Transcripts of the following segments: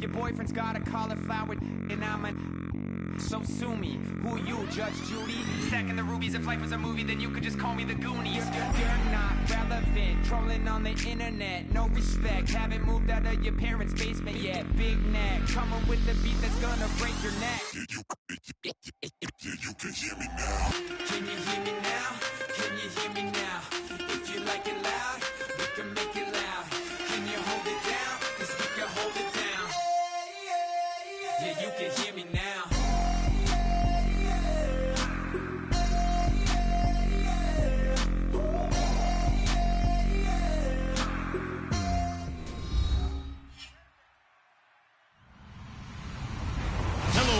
Your boyfriend's got a cauliflower and I'm a... So sue me. Who you, Judge Judy? Stacking the rubies. If life was a movie, then you could just call me the Goonies. You're not relevant. Trolling on the internet. No respect. Haven't moved out of your parents' basement yet. Big neck. Coming with the beat that's gonna break your neck. Yeah, you can hear me now. Can you hear me now? Can you hear me now? If you like it loud, we can make it loud. Can you hold it down? 'Cause we can hold it down. Yeah, you can hear me now.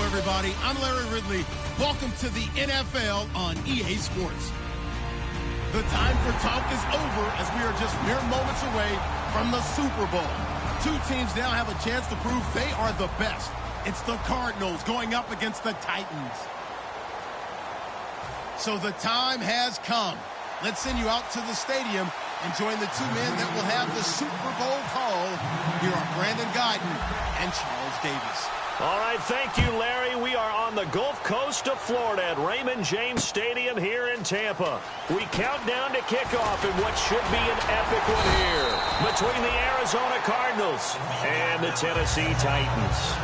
Everybody, I'm Larry Ridley. Welcome to the NFL on EA Sports. The time for talk is over as we are just mere moments away from the Super Bowl. Two teams now have a chance to prove they are the best. It's the Cardinals going up against the Titans. So the time has come. Let's send you out to the stadium and join the two men that will have the Super Bowl call. Here are Brandon Guyton and Charles Davis. All right, thank you, Larry. We are on the Gulf Coast of Florida at Raymond James Stadium here in Tampa. We count down to kickoff in what should be an epic one here between the Arizona Cardinals and the Tennessee Titans.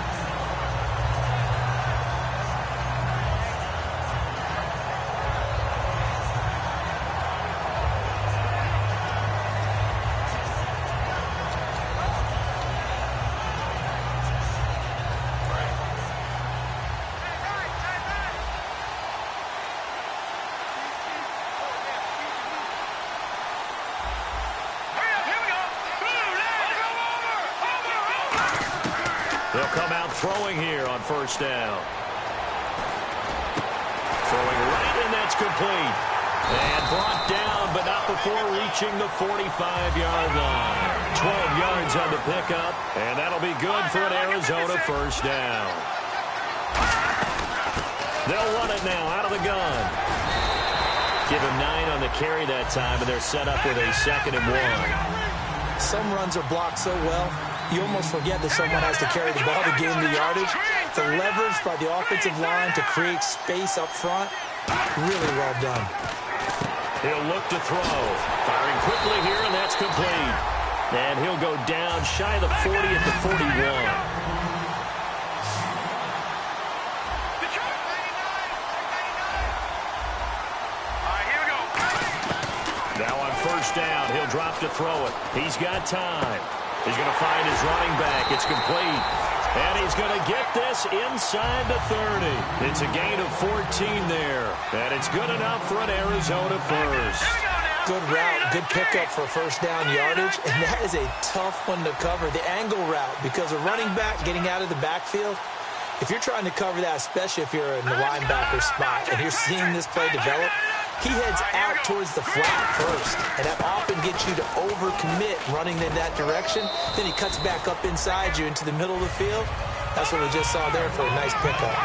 They'll come out throwing here on first down. Throwing right, and that's complete. And brought down, but not before reaching the 45-yard line. 12 yards on the pickup, and that'll be good for an Arizona first down. They'll run it now out of the gun. Give him 9 on the carry that time, and they're set up with a 2nd and 1. Some runs are blocked so well, you almost forget that someone has to carry the ball to gain the yardage. The leverage by the offensive line to create space up front, really well done. He'll look to throw. Firing quickly here, and that's complete. And he'll go down shy of the 40 at the 41. Now on first down, he'll drop to throw it. He's got time. He's going to find his running back. It's complete. And he's going to get this inside the 30. It's a gain of 14 there. And it's good enough for an Arizona first. Good route, good pickup for first down yardage. And that is a tough one to cover, the angle route, because a running back getting out of the backfield, if you're trying to cover that, especially if you're in the linebacker spot and you're seeing this play develop, he heads out towards the flat first, and that often gets you to overcommit running in that direction. Then he cuts back up inside you into the middle of the field. That's what we just saw there for a nice pickup.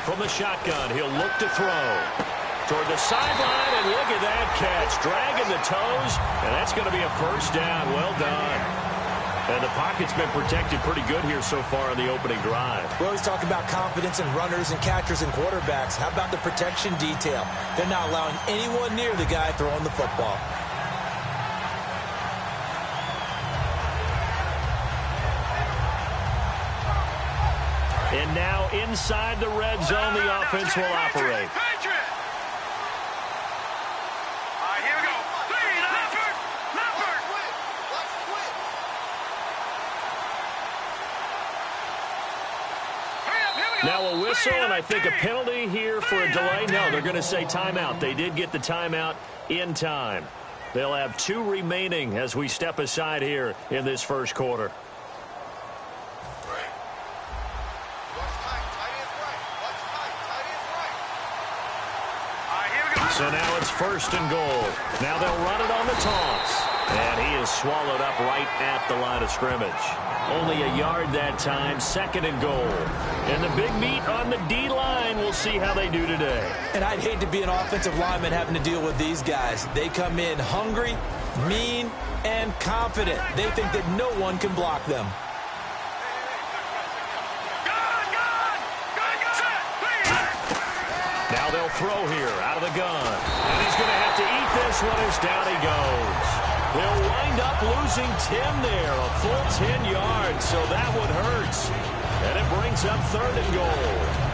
From the shotgun, he'll look to throw. Toward the sideline, and look at that catch. Dragging the toes, and that's going to be a first down. Well done. And the pocket's been protected pretty good here so far on the opening drive. We always talk about confidence in runners and catchers and quarterbacks. How about the protection detail? They're not allowing anyone near the guy throwing the football. And now inside the red zone, the offense will operate. Now a whistle, and I think a penalty here for a delay. No, they're going to say timeout. They did get the timeout in time. They'll have 2 remaining as we step aside here in this first quarter. So now it's first and goal. Now they'll run it on the toss. And he is swallowed up right at the line of scrimmage. Only a yard that time, 2nd and goal. And the big meat on the D-line, we'll see how they do today. And I'd hate to be an offensive lineman having to deal with these guys. They come in hungry, mean, and confident. They think that no one can block them. Now they'll throw here out of the gun. And he's going to have to eat this one as down he goes. They'll wind up losing 10 there, a full 10 yards, so that one hurts. And it brings up 3rd and goal.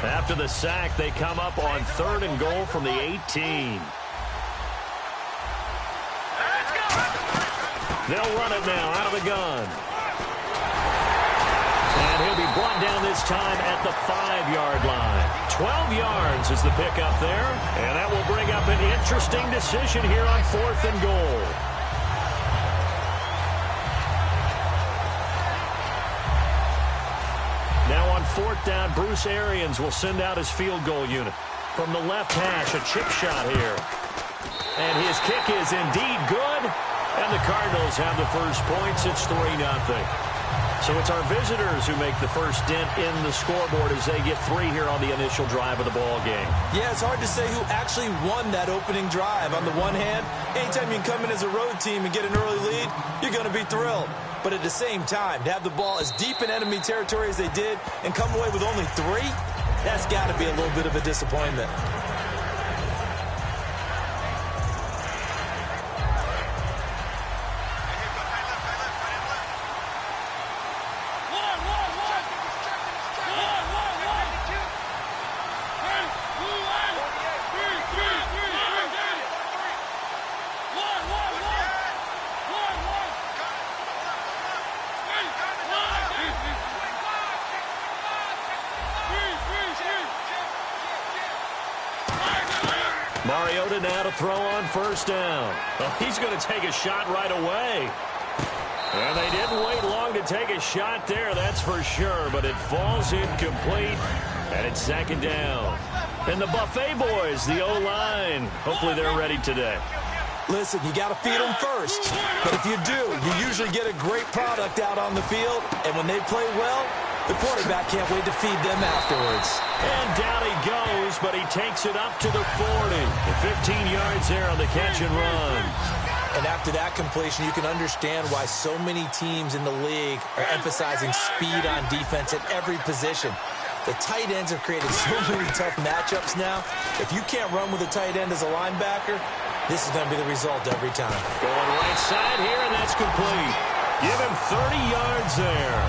After the sack, they come up on 3rd and goal from the 18. They'll run it now out of the gun. And he'll be brought down this time at the 5-yard line. 12 yards is the pickup there. And that will bring up an interesting decision here on 4th and goal. Now on 4th down, Bruce Arians will send out his field goal unit. From the left hash, a chip shot here. And his kick is indeed good. And the Cardinals have the first points. It's 3-0. So it's our visitors who make the first dent in the scoreboard as they get 3 here on the initial drive of the ball game. Yeah, it's hard to say who actually won that opening drive. On the one hand, anytime you can come in as a road team and get an early lead, you're going to be thrilled. But at the same time, to have the ball as deep in enemy territory as they did and come away with only 3, that's got to be a little bit of a disappointment. Mariota now to throw on 1st down. Oh, he's going to take a shot right away. And they didn't wait long to take a shot there, that's for sure. But it falls incomplete, and it's 2nd down. And the Buffet boys, the O-line, hopefully they're ready today. Listen, you got to feed them first. But if you do, you usually get a great product out on the field. And when they play well, the quarterback can't wait to feed them afterwards. And down he goes, but he takes it up to the 40. 15 yards there on the catch and run. And after that completion, you can understand why so many teams in the league are emphasizing speed on defense at every position. The tight ends have created so many tough matchups now. If you can't run with a tight end as a linebacker, this is going to be the result every time. Going right side here, and that's complete. Give him 30 yards there.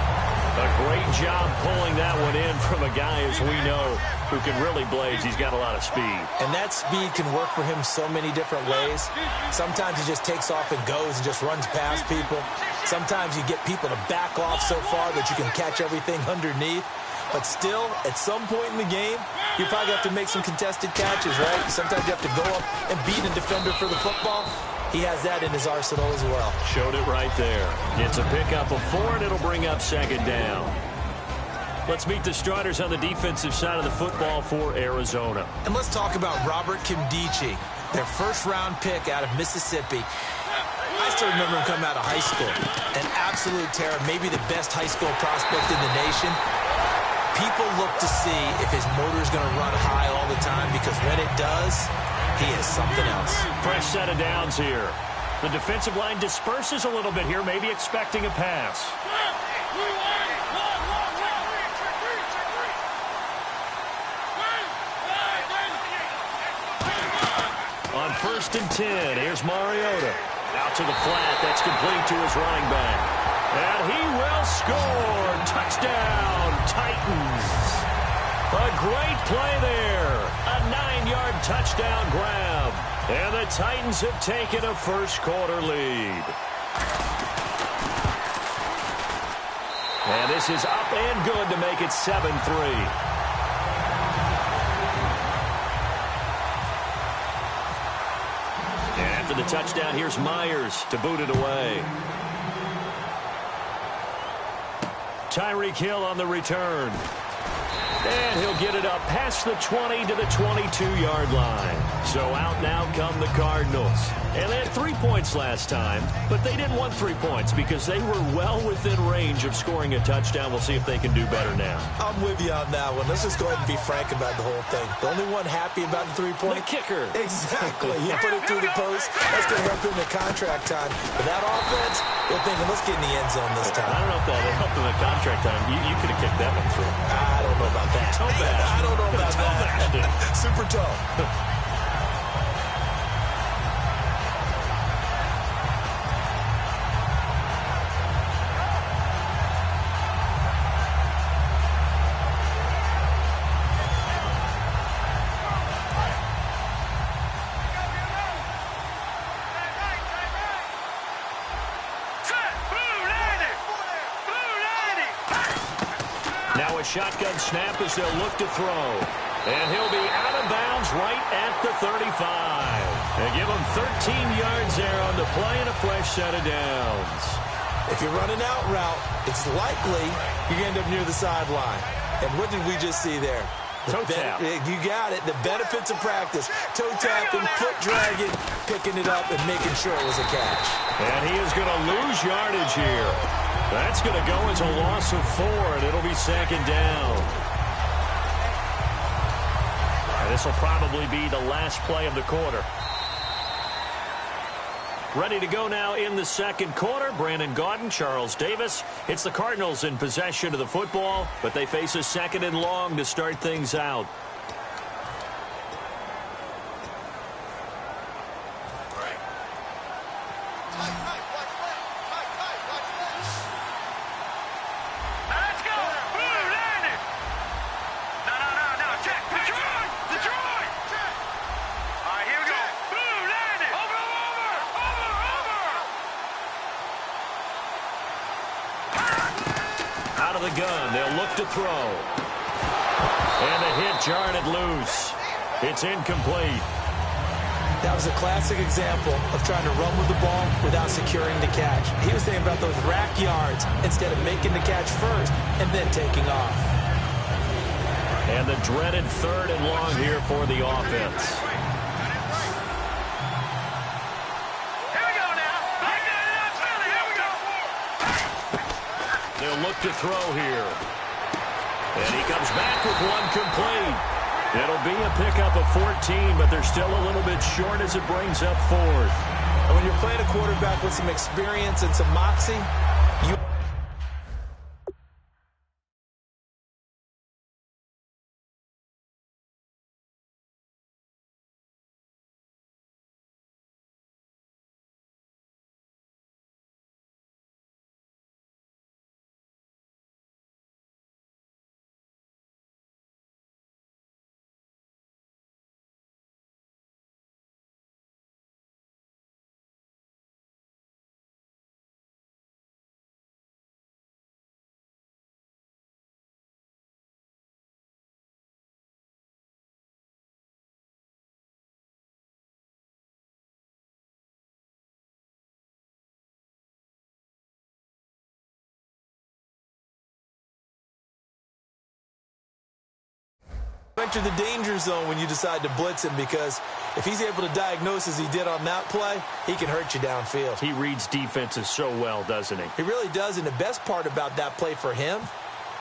A great job pulling that one in from a guy, as we know, who can really blaze. He's got a lot of speed. And that speed can work for him so many different ways. Sometimes he just takes off and goes and just runs past people. Sometimes you get people to back off so far that you can catch everything underneath. But still, at some point in the game, you probably have to make some contested catches, right? Sometimes you have to go up and beat a defender for the football. He has that in his arsenal as well. Showed it right there. It's a pickup of 4, and it'll bring up 2nd down. Let's meet the starters on the defensive side of the football for Arizona. And let's talk about Robert Kimdichie, their 1st-round pick out of Mississippi. I still remember him coming out of high school. An absolute terror, maybe the best high school prospect in the nation. People look to see if his motor is going to run high all the time, because when it does, he is something else. Fresh set of downs here. The defensive line disperses a little bit here, maybe expecting a pass. On 1st and 10, here's Mariota. Out to the flat, that's complete to his running back. And he will score. Touchdown, Titans. A great play there. A 9-yard touchdown grab. And the Titans have taken a first-quarter lead. And this is up and good to make it 7-3. And after the touchdown, here's Myers to boot it away. Tyreek Hill on the return. And he'll get it up past the 20 to the 22-yard line. So out now come the Cardinals. And they had 3 points last time, but they didn't want 3 points because they were well within range of scoring a touchdown. We'll see if they can do better now. I'm with you on that one. Let's just go ahead and be frank about the whole thing. The only one happy about the 3-point? The kicker. Exactly. He put it through the post. That's going to help him in the contract time. But that offense, they're thinking, let's get in the end zone this time. I don't know if that helped in the contract time. You could have kicked that one through. I don't know about that. Toe bash. I don't know about that. Super toe. Now a shotgun snap as they'll look to throw. And he'll be out of bounds right at the 35. They give him 13 yards there on the play and a fresh set of downs. If you're running out route, it's likely you're going to end up near the sideline. And what did we just see there? Toe tap. You got it. The benefits of practice. Toe tapping, foot dragging, picking it up, and making sure it was a catch. And he is going to lose yardage here. That's going to go as a loss of 4, and it'll be second down. And this will probably be the last play of the quarter. Ready to go now in the second quarter. Brandon Gaudin, Charles Davis. It's the Cardinals in possession of the football, but they face a 2nd and long to start things out. Out of the gun, they'll look to throw. And the hit jarred it loose. It's incomplete. That was a classic example of trying to run with the ball without securing the catch. He was thinking about those rack yards instead of making the catch first and then taking off. And the dreaded 3rd and long here for the offense. They'll look to throw here. And he comes back with one complete. It'll be a pickup of 14, but they're still a little bit short as it brings up 4th. And when you're playing a quarterback with some experience and some moxie, you... enter the danger zone when you decide to blitz him, because if he's able to diagnose as he did on that play, he can hurt you downfield. He reads defenses so well, doesn't he? He really does, and the best part about that play for him,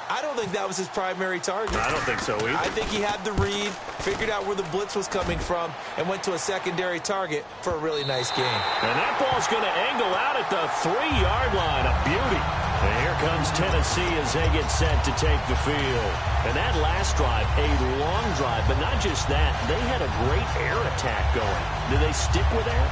I don't think that was his primary target. I don't think so either. I think he had the read, figured out where the blitz was coming from, and went to a secondary target for a really nice game. And that ball's going to angle out at the 3-yard line. A beauty. And here comes Tennessee as they get set to take the field. And that last drive, a long drive, but not just that. They had a great air attack going. Do they stick with air?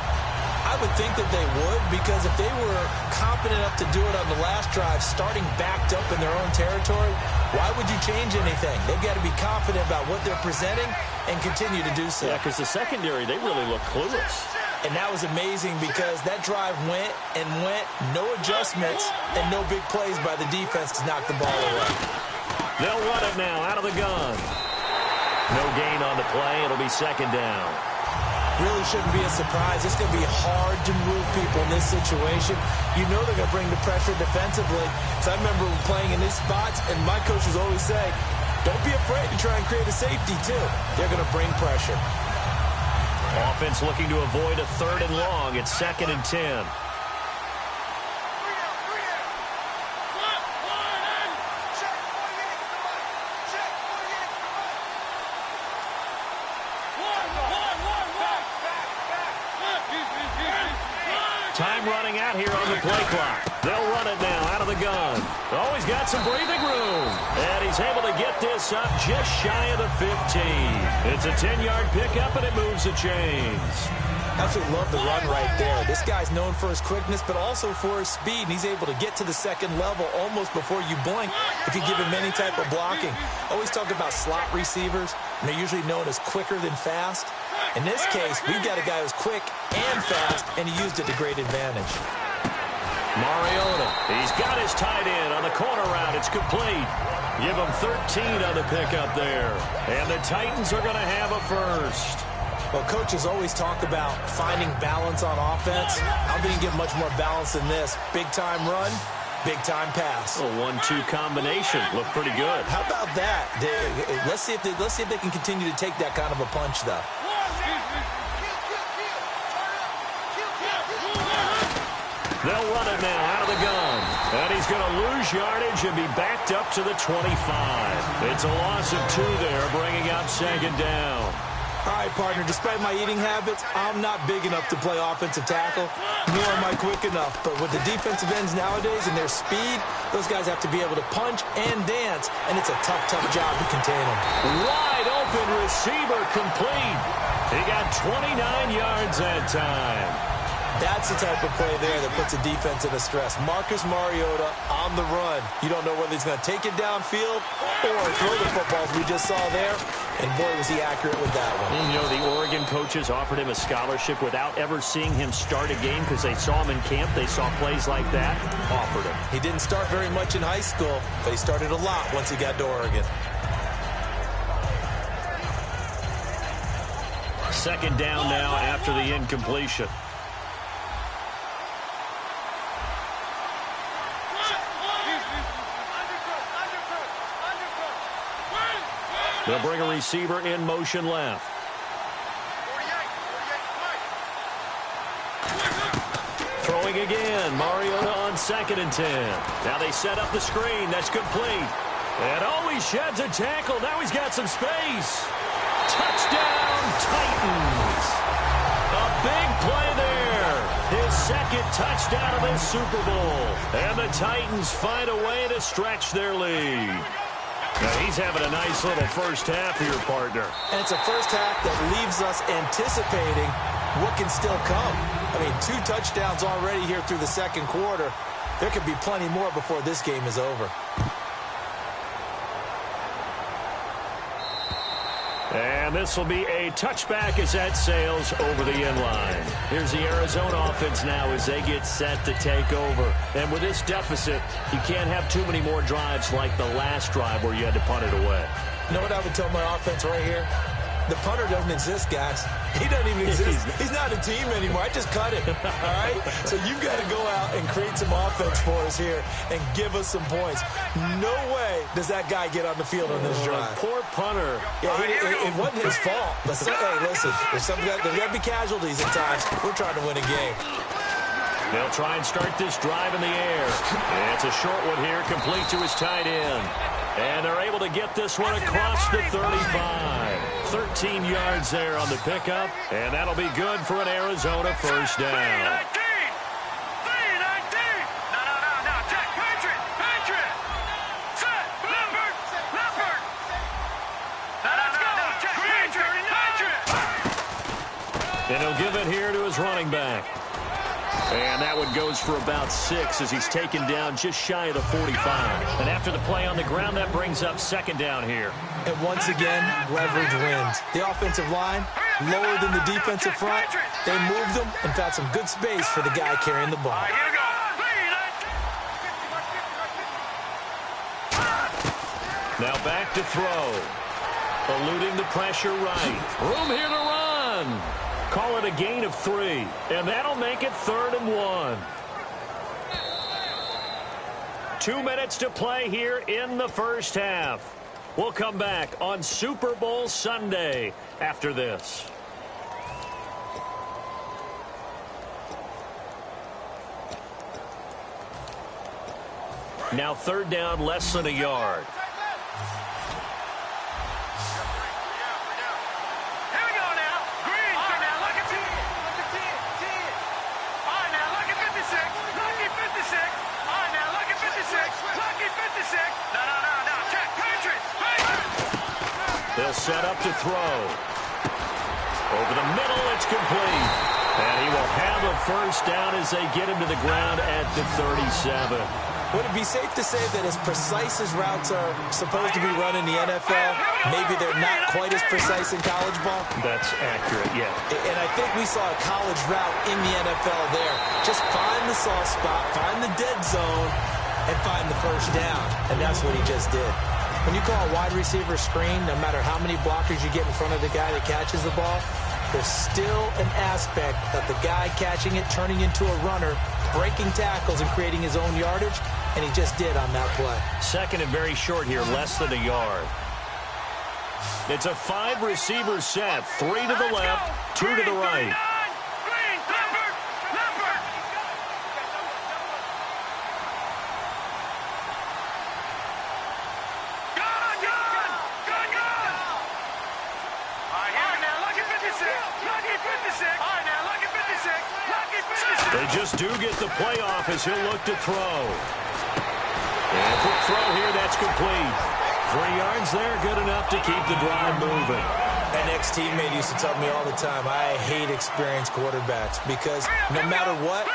I would think that they would, because if they were competent enough to do it on the last drive, starting backed up in their own territory, why would you change anything? They've got to be confident about what they're presenting and continue to do so. Yeah, because the secondary, they really look clueless. And that was amazing, because that drive went and went, no adjustments, and no big plays by the defense to knock the ball away. They'll run it now out of the gun. No gain on the play. It'll be second down. Really shouldn't be a surprise. It's going to be hard to move people in this situation. You know they're going to bring the pressure defensively. So I remember playing in these spots, and my coaches always say, Don't be afraid to try and create a safety, too. They're going to bring pressure. Offense looking to avoid a 3rd and long. It's 2nd and 10. Time running out here on the play clock. They'll run it now out of the gun. Oh, he's got some breathing room. And he's able to get this up just shy of the 15. It's a 10-yard pickup, and it moves the chains. Absolutely love the run right there. This guy's known for his quickness, but also for his speed. And he's able to get to the 2nd level almost before you blink if you give him any type of blocking. Always talk about slot receivers, and they're usually known as quicker than fast. In this case, we've got a guy who's quick and fast, and he used it to great advantage. Mariota, he's got his tight end on the corner route. It's complete. Give him 13 on the pickup there. And the Titans are going to have a first. Well, coaches always talk about finding balance on offense. I'm going to get much more balance than this. Big-time run, big-time pass. A 1-2 combination. Looked pretty good. How about that? Let's see if they can continue to take that kind of a punch, though. They'll run it now out of the gun. And he's going to lose yardage and be backed up to the 25. It's a loss of 2 there, bringing up 2nd down. All right, partner, despite my eating habits, I'm not big enough to play offensive tackle, nor am I quick enough. But with the defensive ends nowadays and their speed, those guys have to be able to punch and dance, and it's a tough, tough job to contain them. Wide open receiver complete. He got 29 yards that time. That's the type of play there that puts a defense in a stress. Marcus Mariota on the run. You don't know whether he's going to take it downfield or throw the footballs we just saw there. And boy, was he accurate with that one. You know, the Oregon coaches offered him a scholarship without ever seeing him start a game because they saw him in camp. They saw plays like that. Offered him. He didn't start very much in high school, but he started a lot once he got to Oregon. 2nd down now after the incompletion. They'll bring a receiver in motion left. Throwing again. Mariota on 2nd and 10. Now they set up the screen. That's complete. And oh, he sheds a tackle. Now he's got some space. Touchdown, Titans. A big play there. His 2nd touchdown of this Super Bowl. And the Titans find a way to stretch their lead. Now he's having a nice little first half here, partner. And it's a first half that leaves us anticipating what can still come. I mean, 2 touchdowns already here through the 2nd quarter. There could be plenty more before this game is over. And this will be a touchback as that sails over the end line. Here's the Arizona offense now as they get set to take over. And with this deficit, you can't have too many more drives like the last drive where you had to punt it away. You know what I would tell my offense right here? The punter doesn't exist, guys. He doesn't even exist. He's not a team anymore. I just cut him. All right? So you've got to go out and create some offense for us here and give us some points. No way does that guy get on the field on this drive. Poor punter. Yeah, it wasn't his fault. But hey, listen, there's got to be casualties at times. We're trying to win a game. They'll try and start this drive in the air. It's a short one here, complete to his tight end. And they're able to get this one across the 35. 13 yards there on the pickup, and that'll be good for an Arizona first down. And he'll give it here to his running back. And that one goes for about 6 as he's taken down just shy of the 45. And after the play on the ground, that brings up 2nd down here. And once again, leverage wins. The offensive line, lower than the defensive front. They moved them and found some good space for the guy carrying the ball. Now back to throw. Eluding the pressure right. Room here to run. Call it a gain of 3, and that'll make it 3rd and 1. 2 minutes to play here in the first half. We'll come back on Super Bowl Sunday after this. Now 3rd down, less than a yard. They'll set up to throw. Over the middle, it's complete. And he will have a 1st down as they get him to the ground at the 37. Would it be safe to say that as precise as routes are supposed to be run in the NFL, maybe they're not quite as precise in college ball? That's accurate, yeah. And I think we saw a college route in the NFL there. Just find the soft spot, find the dead zone, and find the 1st down. And that's what he just did. When you call a wide receiver screen, no matter how many blockers you get in front of the guy that catches the ball, there's still an aspect of the guy catching it, turning into a runner, breaking tackles and creating his own yardage, and he just did on that play. 2nd and very short here, less than a yard. It's a 5-receiver set, 3 to the left, 2 to the right. They just do get the playoff as he'll look to throw. And quick throw here, that's complete. 3 yards there, good enough to keep the drive moving. An ex-teammate used to tell me all the time, I hate experienced quarterbacks because no matter what,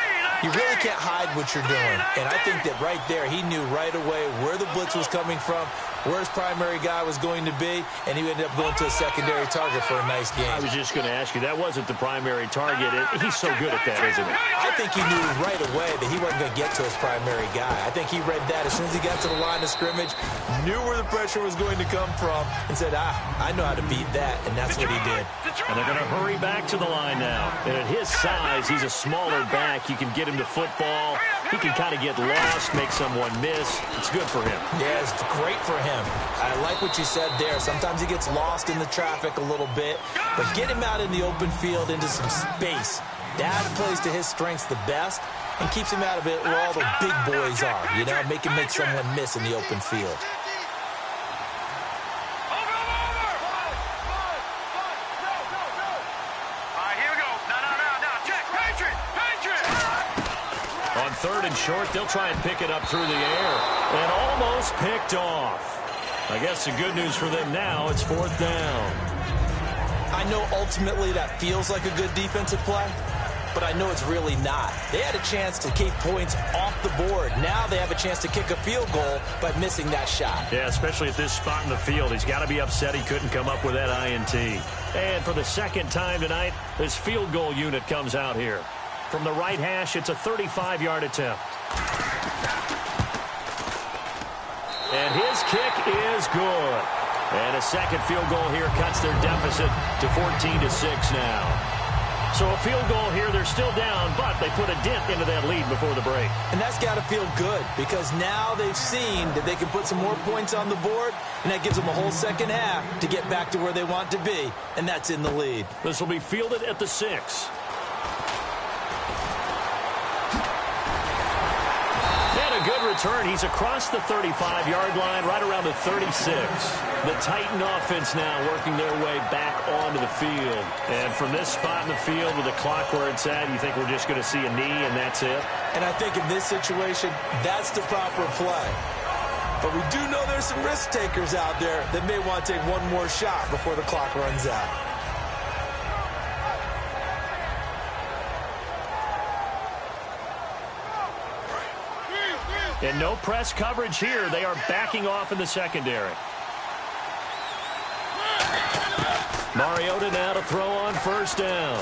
you really can't hide what you're doing. And I think that right there, he knew right away where the blitz was coming from, where his primary guy was going to be, and he ended up going to a secondary target for a nice game. I was just going to ask you, that wasn't the primary target. He's so good at that, isn't he? I think he knew right away that he wasn't going to get to his primary guy. I think he read that as soon as he got to the line of scrimmage, knew where the pressure was going to come from, and said, I know how to beat that, and that's what he did. And they're going to hurry back to the line now. And at his size, he's a smaller back. You can get him to football. He can kind of get lost, make someone miss. It's good for him. Yeah, it's great for him. I like what you said there. Sometimes he gets lost in the traffic a little bit, but get him out in the open field into some space. That plays to his strengths the best and keeps him out of it where all the big boys are, you know, make him make someone miss in the open field. On 3rd and short, they'll try and pick it up through the air. And almost picked off. I guess the good news for them now, it's 4th down. I know ultimately that feels like a good defensive play, but I know it's really not. They had a chance to keep points off the board. Now they have a chance to kick a field goal by missing that shot. Yeah, especially at this spot in the field. He's got to be upset he couldn't come up with that INT. And for the 2nd time tonight, this field goal unit comes out here. From the right hash, it's a 35-yard attempt. And his kick is good. And a 2nd field goal here cuts their deficit to 14-6 now. So a field goal here, they're still down, but they put a dent into that lead before the break. And that's got to feel good because now they've seen that they can put some more points on the board, and that gives them a whole 2nd half to get back to where they want to be, and that's in the lead. This will be fielded at the 6. Good return. He's across the 35-yard line, right around the 36. The Titan offense now working their way back onto the field. And from this spot in the field with the clock where it's at, you think we're just going to see a knee and that's it? And I think in this situation, that's the proper play. But we do know there's some risk takers out there that may want to take one more shot before the clock runs out. And no press coverage here. They are backing off in the secondary. Mariota now to throw on 1st down.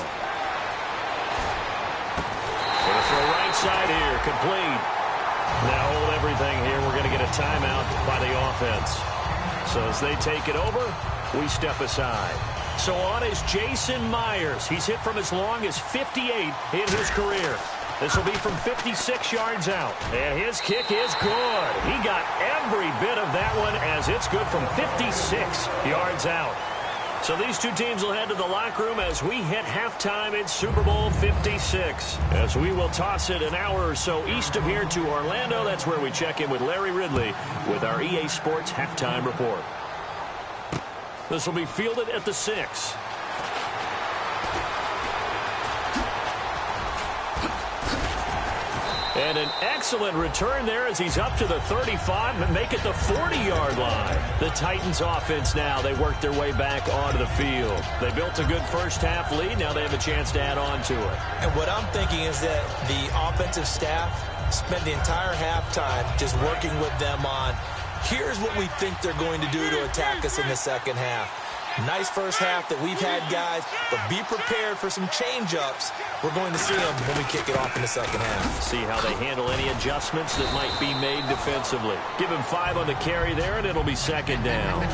Going to throw right side here, complete. Now hold everything here. We're going to get a timeout by the offense. So as they take it over, we step aside. So on is Jason Myers. He's hit from as long as 58 in his career. This will be from 56 yards out. And his kick is good. He got every bit of that one as it's good from 56 yards out. So these two teams will head to the locker room as we hit halftime in Super Bowl 56. As we will toss it an hour or so east of here to Orlando. That's where we check in with Larry Ridley with our EA Sports halftime report. This will be fielded at the 6. And an excellent return there as he's up to the 35 and make it the 40-yard line. The Titans offense now, they worked their way back onto the field. They built a good first-half lead. Now they have a chance to add on to it. And what I'm thinking is that the offensive staff spent the entire halftime just working with them on, here's what we think they're going to do to attack us in the second half. Nice first half that we've had, guys, but be prepared for some change-ups. We're going to see them when we kick it off in the second half. See how they handle any adjustments that might be made defensively. Give him 5 on the carry there, and it'll be second down.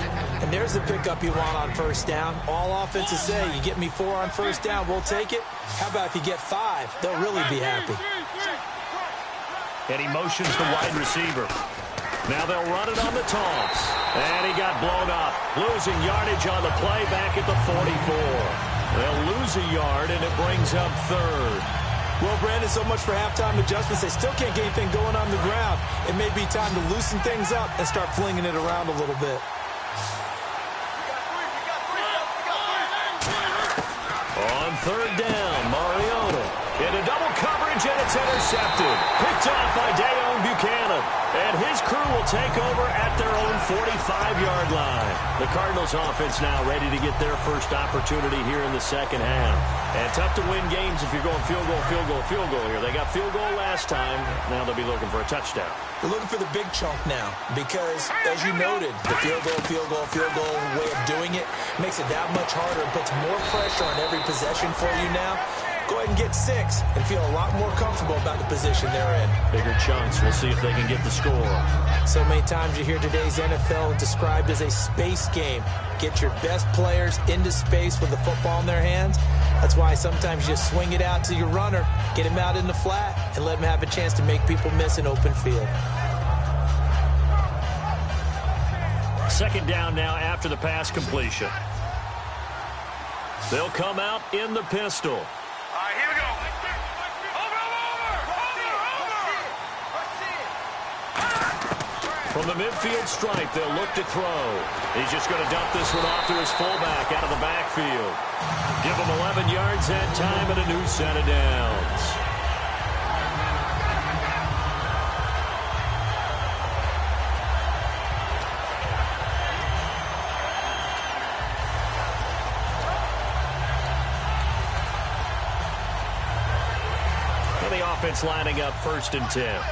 And there's the pickup you want on first down. All offenses say, you get me 4 on first down, we'll take it. How about if you get 5? They'll really be happy. And he motions the wide receiver. Now they'll run it on the toss. And he got blown up. Losing yardage on the play back at the 44. They'll lose a yard, and it brings up third. Well, Brandon, so much for halftime adjustments. They still can't get anything going on the ground. It may be time to loosen things up and start flinging it around a little bit. On third down, Mariota into double coverage, and it's intercepted. Picked off by Dayon Buchanan. And his crew will take over at their own 45-yard line. The Cardinals offense now ready to get their first opportunity here in the second half. And tough to win games if you're going field goal, field goal, field goal here. They got field goal last time. Now they'll be looking for a touchdown. They're looking for the big chunk now because, as you noted, the field goal, field goal, field goal way of doing it makes it that much harder and puts more pressure on every possession for you now. Go ahead and get 6 and feel a lot more comfortable about the position they're in. Bigger chunks. We'll see if they can get the score. So many times you hear today's NFL described as a space game. Get your best players into space with the football in their hands. That's why sometimes you just swing it out to your runner, get him out in the flat, and let him have a chance to make people miss an open field. Second down now after the pass completion. They'll come out in the pistol. Here we go. From the midfield stripe, they'll look to throw. He's just going to dump this one off to his fullback out of the backfield. Give him 11 yards that time and a new set of downs. And the offense lining up 1st and 10.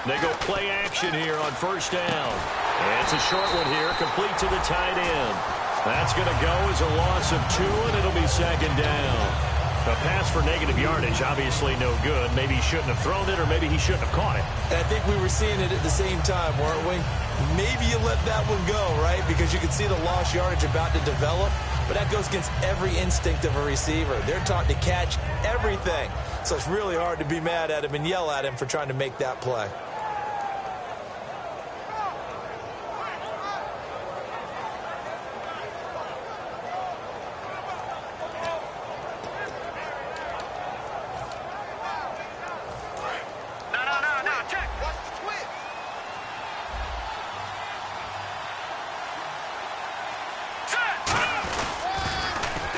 They go play action here on 1st down. And it's a short one here, complete to the tight end. That's going to go as a loss of 2, and it'll be second down. A pass for negative yardage, obviously no good. Maybe he shouldn't have thrown it, or maybe he shouldn't have caught it. And I think we were seeing it at the same time, weren't we? Maybe you let that one go, right? Because you can see the lost yardage about to develop. But that goes against every instinct of a receiver. They're taught to catch everything. So it's really hard to be mad at him and yell at him for trying to make that play.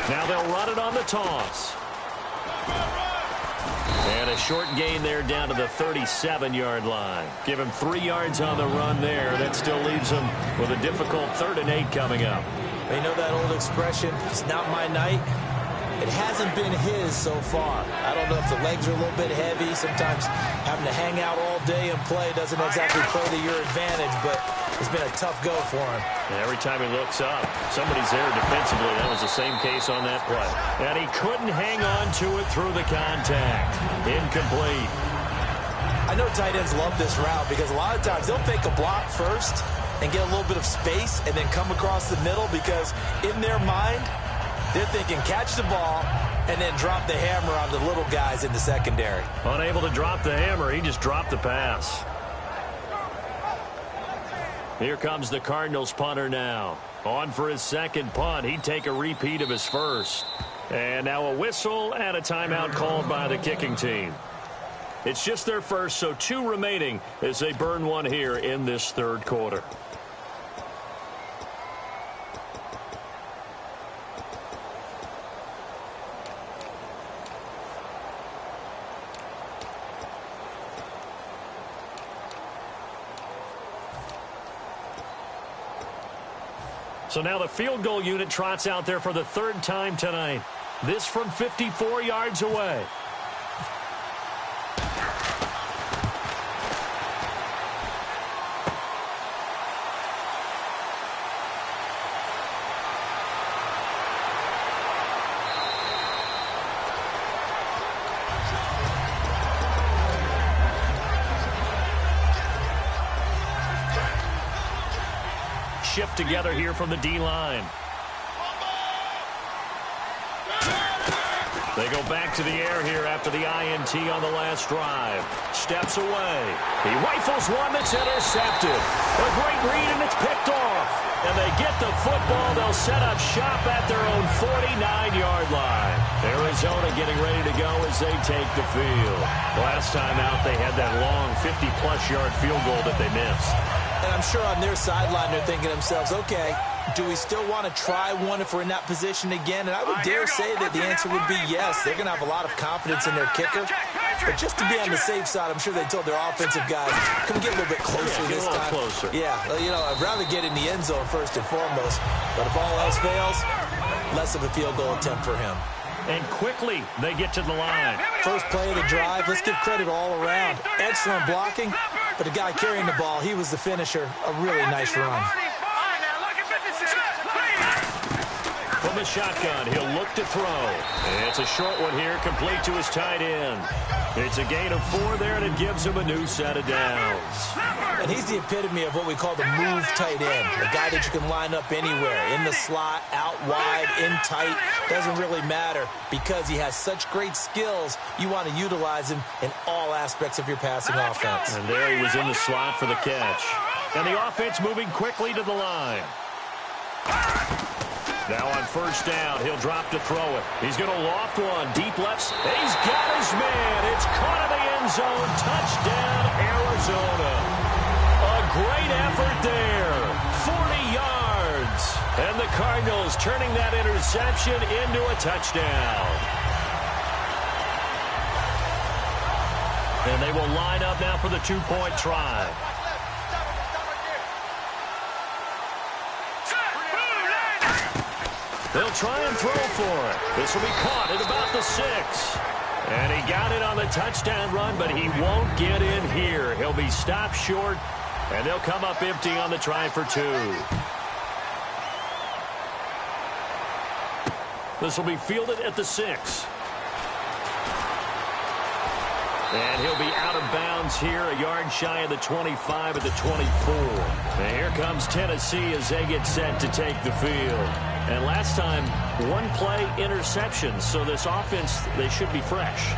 Now they'll run it on the toss. And a short gain there down to the 37-yard line. Give him 3 yards on the run there. That still leaves him with a difficult 3rd and 8 coming up. You know that old expression, it's not my night? It hasn't been his so far. I don't know if the legs are a little bit heavy. Sometimes having to hang out all day and play doesn't exactly play to your advantage, but it's been a tough go for him. And every time he looks up, somebody's there defensively. That was the same case on that play. And he couldn't hang on to it through the contact. Incomplete. I I know tight ends love this route because a lot of times they'll fake a block first and get a little bit of space and then come across the middle because in their mind, they're thinking catch the ball and then drop the hammer on the little guys in the secondary. Unable to drop the hammer, he just dropped the pass. Here comes the Cardinals punter now. On for his second punt. He'd take a repeat of his first. And now a whistle and a timeout called by the kicking team. It's just their first, so 2 remaining as they burn one here in this third quarter. So now the field goal unit trots out there for the 3rd time tonight. This from 54 yards away. Shift together here from the D-line. They go back to the air here after the INT on the last drive. Steps away. He rifles one that's intercepted. A great read, and it's picked off. And they get the football. They'll set up shop at their own 49-yard line. Arizona getting ready to go as they take the field. Last time out, they had that long 50-plus yard field goal that they missed. And I'm sure on their sideline they're thinking to themselves, okay, do we still want to try one if we're in that position again? And I would dare say that the answer would be yes. They're going to have a lot of confidence in their kicker. But just to be on the safe side, I'm sure they told their offensive guys, come get a little bit closer this time. Closer. Yeah, you know, I'd rather get in the end zone first and foremost. But if all else fails, less of a field goal attempt for him. And quickly, they get to the line. First play of the drive, let's give credit all around. Excellent blocking, but the guy carrying the ball, he was the finisher. A really nice run. From the shotgun, he'll look to throw. It's a short one here, complete to his tight end. It's a gain of 4 there, and it gives him a new set of downs. And he's the epitome of what we call the move tight end. A guy that you can line up anywhere, in the slot, out wide, in tight. Doesn't really matter because he has such great skills. You want to utilize him in all aspects of your passing offense. And there he was in the slot for the catch. And the offense moving quickly to the line. Now on first down, he'll drop to throw it. He's going to loft one. Deep left. He's got his man. It's caught in the end zone. Touchdown, Arizona. A great effort there. 40 yards. And the Cardinals turning that interception into a touchdown. And they will line up now for the 2-point try. They'll try and throw for it. This will be caught at about the 6. And he got it on the touchdown run, but he won't get in here. He'll be stopped short, and they'll come up empty on the try for 2. This will be fielded at the 6. And he'll be out of bounds here, a yard shy of the 25 at the 24. And here comes Tennessee as they get set to take the field. And last time, 1-play interception. So this offense, they should be fresh.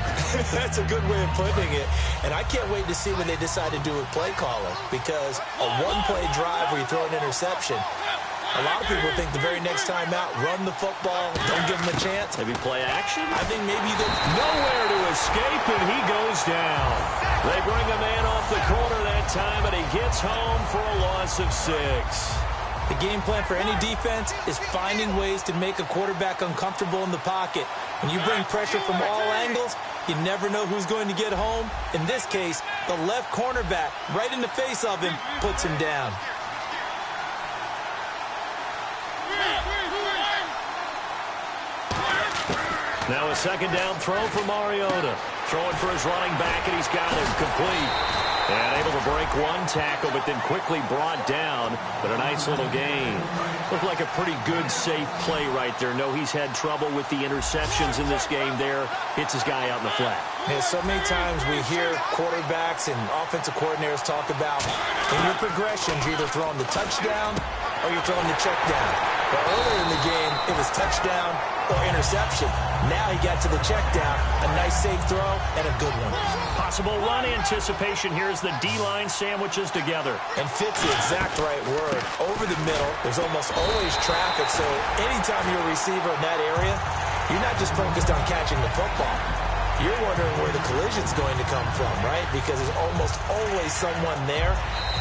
That's a good way of putting it. And I can't wait to see when they decide to do with play calling. Because a 1-play drive where you throw an interception, a lot of people think the very next time out, run the football, don't give them a chance. Maybe play action? I think maybe you go nowhere to escape, and he goes down. They bring a man off the corner that time, and he gets home for a loss of 6. The game plan for any defense is finding ways to make a quarterback uncomfortable in the pocket. When you bring pressure from all angles, you never know who's going to get home. In this case, the left cornerback, right in the face of him, puts him down. Now a second down throw for Mariota. Throwing for his running back, and he's got him complete. And able to break one tackle, but then quickly brought down. But a nice little gain. Looked like a pretty good, safe play right there. No, he's had trouble with the interceptions in this game there. Hits his guy out in the flat. Yeah, so many times we hear quarterbacks and offensive coordinators talk about in your progressions, you're either throwing the touchdown or you're throwing the check down. But earlier in the game, it was touchdown or interception. Now he got to the check down, a nice safe throw, and a good one. Possible run anticipation here as the D-line sandwiches together. And fits the exact right word. Over the middle, there's almost always traffic, so anytime you're a receiver in that area, you're not just focused on catching the football. You're wondering where the collision's going to come from, right? Because there's almost always someone there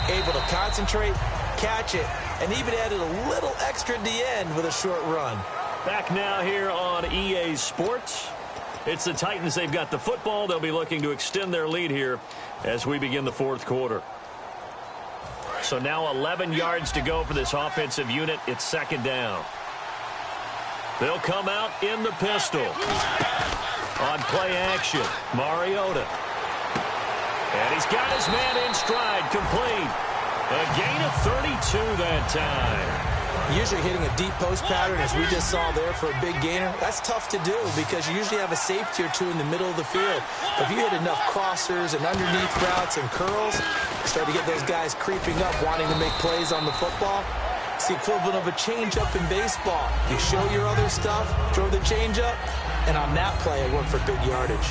able to concentrate, catch it, and even added a little extra at the end with a short run. Back now here on EA Sports. It's the Titans. They've got the football. They'll be looking to extend their lead here as we begin the fourth quarter. So now 11 yards to go for this offensive unit. It's second down. They'll come out in the pistol. On play action, Mariota. And he's got his man in stride, complete. A gain of 32 that time. Usually hitting a deep post pattern, as we just saw there for a big gainer, that's tough to do because you usually have a safety or two in the middle of the field. But if you hit enough crossers and underneath routes and curls, start to get those guys creeping up, wanting to make plays on the football. It's the equivalent of a changeup in baseball. You show your other stuff, throw the changeup, and on that play, it worked for big yardage.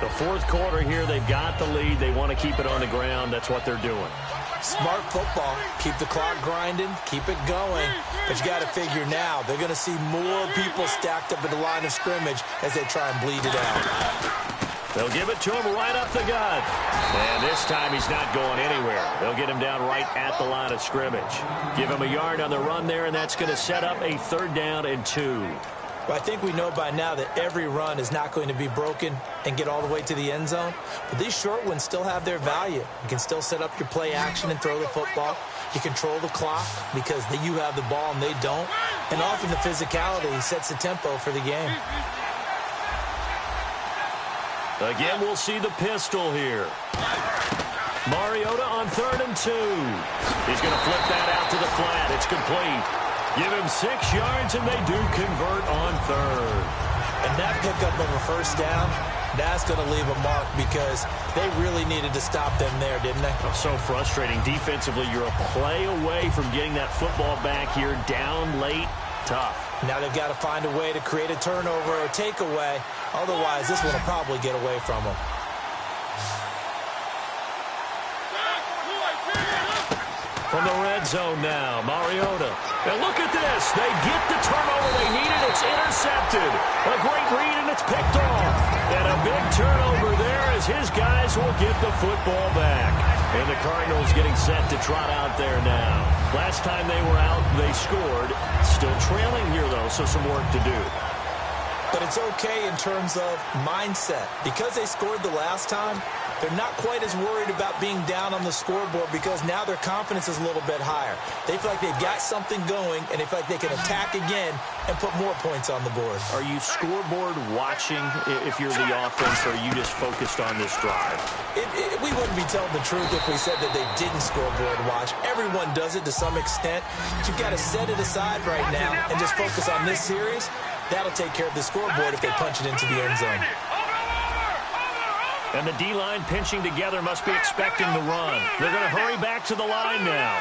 The fourth quarter here, they've got the lead. They want to keep it on the ground. That's what they're doing. Smart football. Keep the clock grinding. Keep it going. But you got to figure now, they're going to see more people stacked up at the line of scrimmage as they try and bleed it out. They'll give it to him right up the gut. And this time he's not going anywhere. They'll get him down right at the line of scrimmage. Give him a yard on the run there, and that's going to set up a 3rd down and 2. But I think we know by now that every run is not going to be broken and get all the way to the end zone. But these short ones still have their value. You can still set up your play action and throw the football. You control the clock because you have the ball and they don't. And often the physicality sets the tempo for the game. Again, we'll see the pistol here. Mariota on 3rd and 2. He's going to flip that out to the flat. It's complete. Give him 6 yards, and they do convert on 3rd. And that pickup of a 1st down, that's going to leave a mark because they really needed to stop them there, didn't they? Oh, so frustrating. Defensively, you're a play away from getting that football back here down late. Tough. Now they've got to find a way to create a turnover or takeaway. Otherwise, this one will probably get away from them. From the red zone now, Mariota. And look at this. They get the turnover they needed. It's intercepted. A great read, and it's picked off. And a big turnover there as his guys will get the football back. And the Cardinals getting set to trot out there now. Last time they were out, they scored. Still trailing here, though, so some work to do. But it's okay in terms of mindset. Because they scored the last time, they're not quite as worried about being down on the scoreboard because now their confidence is a little bit higher. They feel like they've got something going, and they feel like they can attack again and put more points on the board. Are you scoreboard watching if you're the offense, or are you just focused on this drive? We wouldn't be telling the truth if we said that they didn't scoreboard watch. Everyone does it to some extent. But you've got to set it aside right now and just focus on this series. That'll take care of the scoreboard if they punch it into the end zone. And the D-line pinching together must be expecting the run. They're going to hurry back to the line now.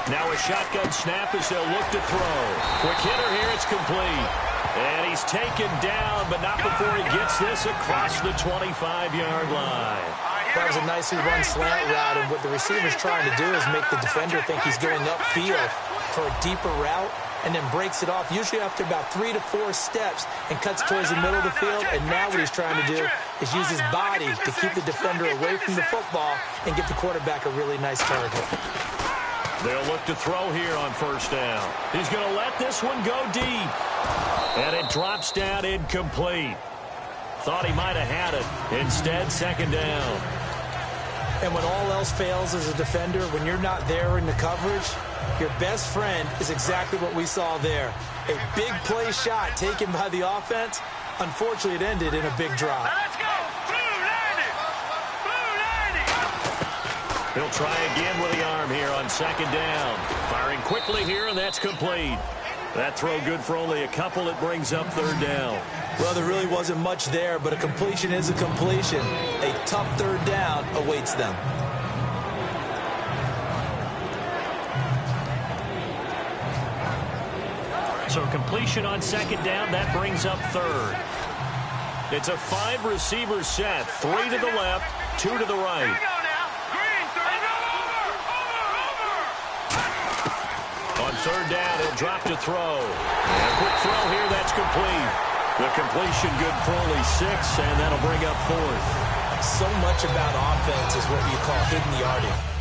Now a shotgun snap as they'll look to throw. Quick hitter here, it's complete. And he's taken down, but not before he gets this across the 25-yard line. That was a nicely run slant route, and what the receiver's trying to do is make the defender think he's going upfield for a deeper route, and then breaks it off, usually after about 3 to 4 steps, and cuts towards the middle of the field. And now what he's trying to do is use his body to keep the defender away from the football and get the quarterback a really nice target. They'll look to throw here on 1st down. He's going to let this one go deep. And it drops down incomplete. Thought he might have had it. Instead, 2nd down. And when all else fails as a defender, when you're not there in the coverage, your best friend is exactly what we saw there. A big play shot taken by the offense. Unfortunately, it ended in a big drop. Let's go! Blue 90! Blue 90! He'll try again with the arm here on second down. Firing quickly here, and that's complete. That throw good for only a couple. It brings up third down. Well, there really wasn't much there, but a completion is a completion. A tough third down awaits them. So completion on second down, that brings up third. It's a 5-receiver set. 3 to the left, 2 to the right. Here we go now. Green, over. On third down, he'll drop to throw. And a quick throw here, that's complete. The completion good for only 6, and that'll bring up fourth. So much about offense is what you call hidden yardage.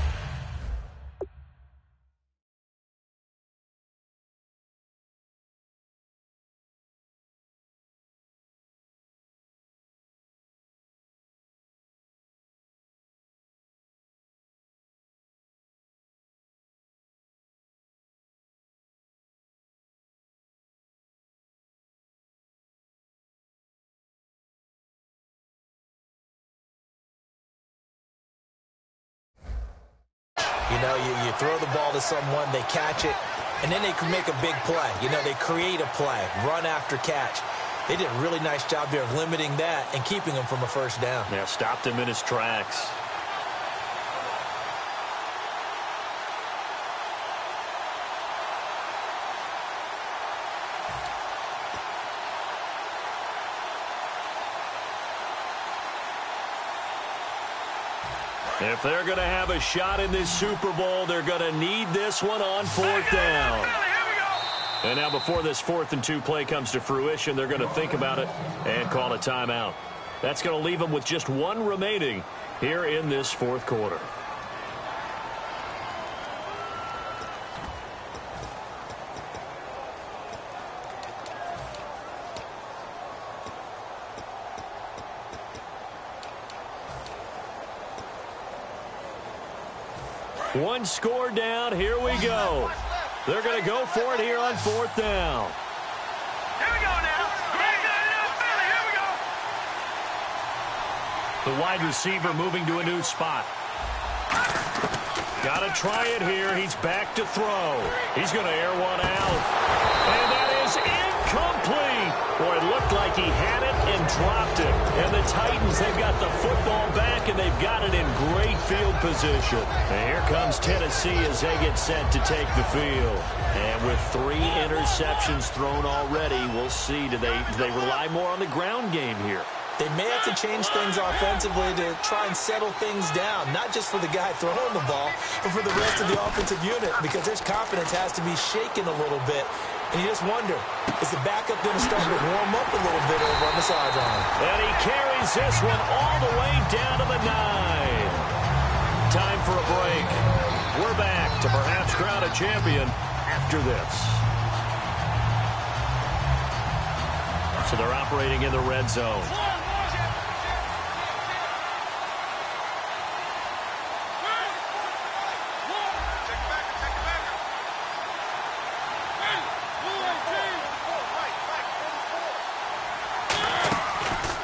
You know, you throw the ball to someone, they catch it, and then they can make a big play. You know, they create a play, run after catch. They did a really nice job there of limiting that and keeping him from a first down. Yeah, stopped him in his tracks. If they're going to have a shot in this Super Bowl, they're going to need this one on fourth down. And now before this 4th and 2 play comes to fruition, they're going to think about it and call a timeout. That's going to leave them with just 1 remaining here in this 4th quarter. One score down. Here we go. They're going to go for it here on 4th down. Here we go now. Here we go. The wide receiver moving to a new spot. Got to try it here. He's back to throw. He's going to air one out. And that is incomplete. Boy, it looked like he had it and dropped it. And the Titans, they've got the football back, and they've got it in great field position. And here comes Tennessee as they get set to take the field. And with 3 interceptions thrown already, we'll see. Do they rely more on the ground game here? They may have to change things offensively to try and settle things down, not just for the guy throwing the ball, but for the rest of the offensive unit, because their confidence has to be shaken a little bit. And you just wonder, is the backup going to start to warm up a little bit over on the sideline? And he carries this one all the way down to the 9. Time for a break. We're back to perhaps crown a champion after this. So they're operating in the red zone.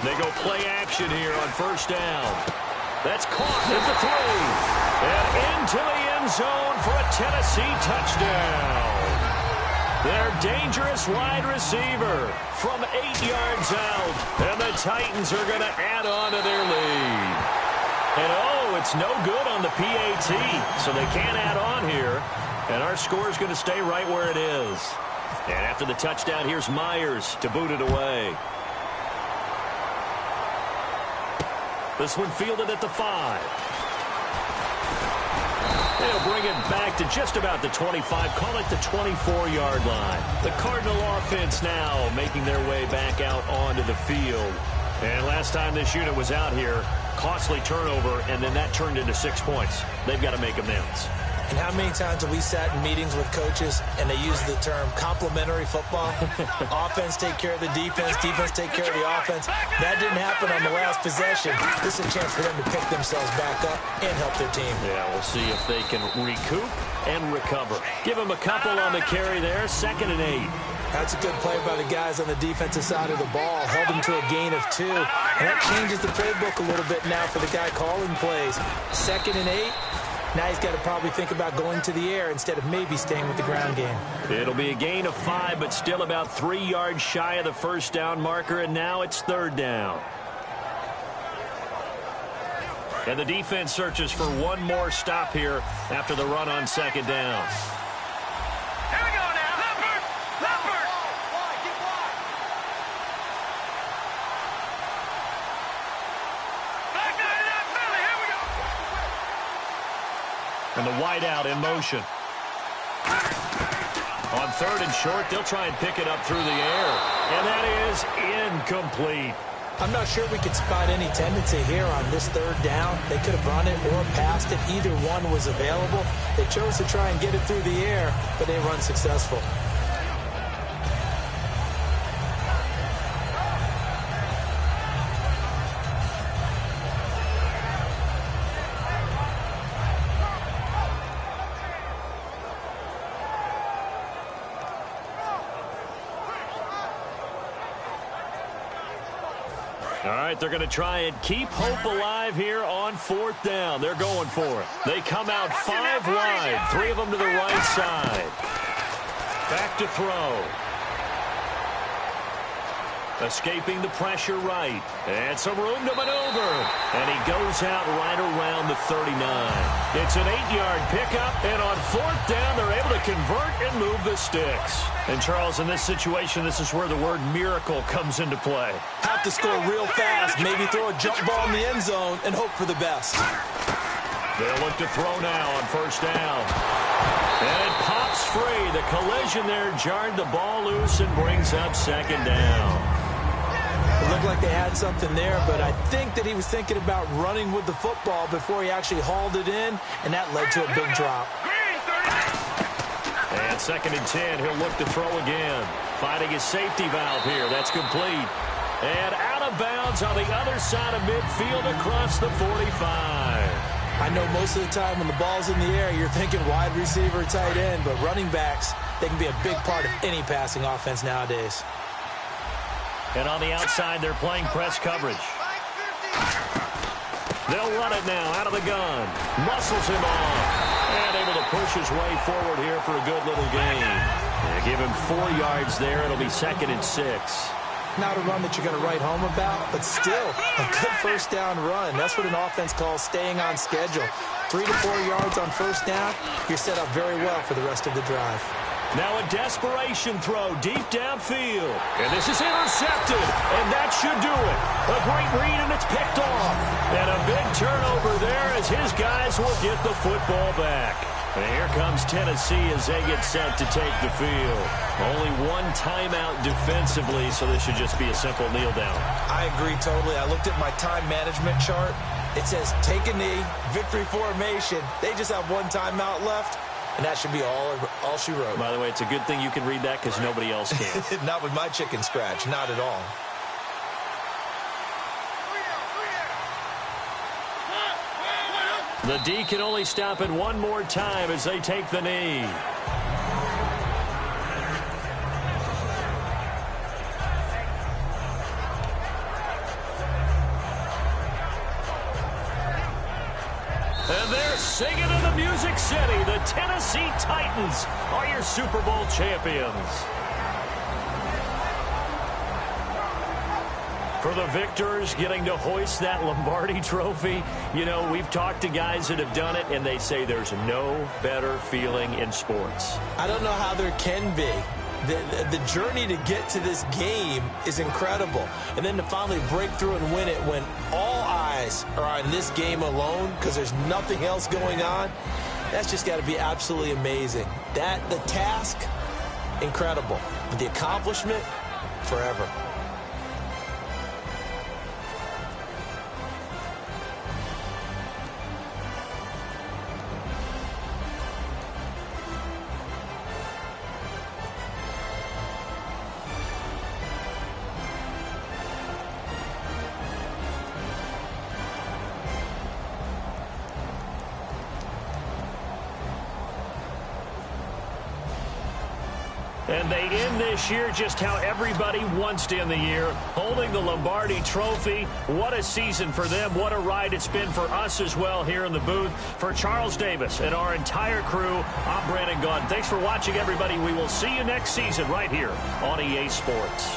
They go play action here on first down. That's caught at the 3. And into the end zone for a Tennessee touchdown. Their dangerous wide receiver from 8 yards out. And the Titans are going to add on to their lead. And oh, it's no good on the PAT. So they can't add on here. And our score is going to stay right where it is. And after the touchdown, here's Myers to boot it away. This one fielded at the 5. They'll bring it back to just about the 25, call it the 24-yard line. The Cardinal offense now making their way back out onto the field. And last time this unit was out here, costly turnover, and then that turned into 6 points. They've got to make amends. And how many times have we sat in meetings with coaches and they use the term complementary football? Offense take care of the defense, defense take care of the offense. That didn't happen on the last possession. This is a chance for them to pick themselves back up and help their team. Yeah, we'll see if they can recoup and recover. Give them a couple on the carry there, 2nd and 8. That's a good play by the guys on the defensive side of the ball. Held them to a gain of 2. And that changes the playbook a little bit now for the guy calling plays. 2nd and 8. Now he's got to probably think about going to the air instead of maybe staying with the ground game. It'll be a gain of 5, but still about 3 yards shy of the first down marker, and now it's 3rd down. And the defense searches for one more stop here after the run on 2nd down. Here we go now. Leopard! Leopard! Back to that Philly. Here we go. And the wideout in motion. On 3rd and short, they'll try and pick it up through the air. And that is incomplete. I'm not sure we could spot any tendency here on this 3rd down. They could have run it or passed it. Either one was available. They chose to try and get it through the air, but they were unsuccessful. All right, they're going to try and keep hope alive here on 4th down. They're going for it. They come out 5 wide, 3 of them to the right side. Back to throw. Escaping the pressure right. And some room to maneuver. And he goes out right around the 39. It's an 8-yard pickup, and on 4th down, they're able to convert and move the sticks. And, Charles, in this situation, this is where the word miracle comes into play. Have to score real fast, maybe throw a jump ball in the end zone and hope for the best. They'll look to throw now on 1st down. And it pops free. The collision there jarred the ball loose and brings up 2nd down. It looked like they had something there, but I think that he was thinking about running with the football before he actually hauled it in, and that led to a big drop. And 2nd and 10, he'll look to throw again. Finding his safety valve here. That's complete. And out of bounds on the other side of midfield across the 45. I know most of the time when the ball's in the air, you're thinking wide receiver, tight end, but running backs, they can be a big part of any passing offense nowadays. And on the outside, they're playing press coverage. They'll run it now out of the gun. Muscles him off. And able to push his way forward here for a good little gain. And give him 4 yards there. It'll be 2nd and 6. Not a run that you're going to write home about, but still a good 1st down run. That's what an offense calls staying on schedule. 3 to 4 yards on 1st down, you're set up very well for the rest of the drive. Now a desperation throw deep downfield. And this is intercepted. And that should do it. A great read, and it's picked off. And a big turnover there as his guys will get the football back. And here comes Tennessee as they get set to take the field. Only one timeout defensively, so this should just be a simple kneel down. I agree totally. I looked at my time management chart. It says take a knee, victory formation. They just have one timeout left. And that should be all she wrote. By the way, it's a good thing you can read that because nobody else can. Not with my chicken scratch. Not at all. The D can only stop it one more time as they take the knee. And they're singing in the Music City. The Tennessee Titans are your Super Bowl champions. For the victors getting to hoist that Lombardi trophy, you know, we've talked to guys that have done it, and they say there's no better feeling in sports. I don't know how there can be. The journey to get to this game is incredible. And then to finally break through and win it when all eyes are on this game alone because there's nothing else going on, that's just got to be absolutely amazing. The task, incredible. But the accomplishment, forever. And they end this year just how everybody wants to end the year, holding the Lombardi Trophy. What a season for them. What a ride it's been for us as well here in the booth. For Charles Davis and our entire crew, I'm Brandon Gaudin. Thanks for watching, everybody. We will see you next season right here on EA Sports.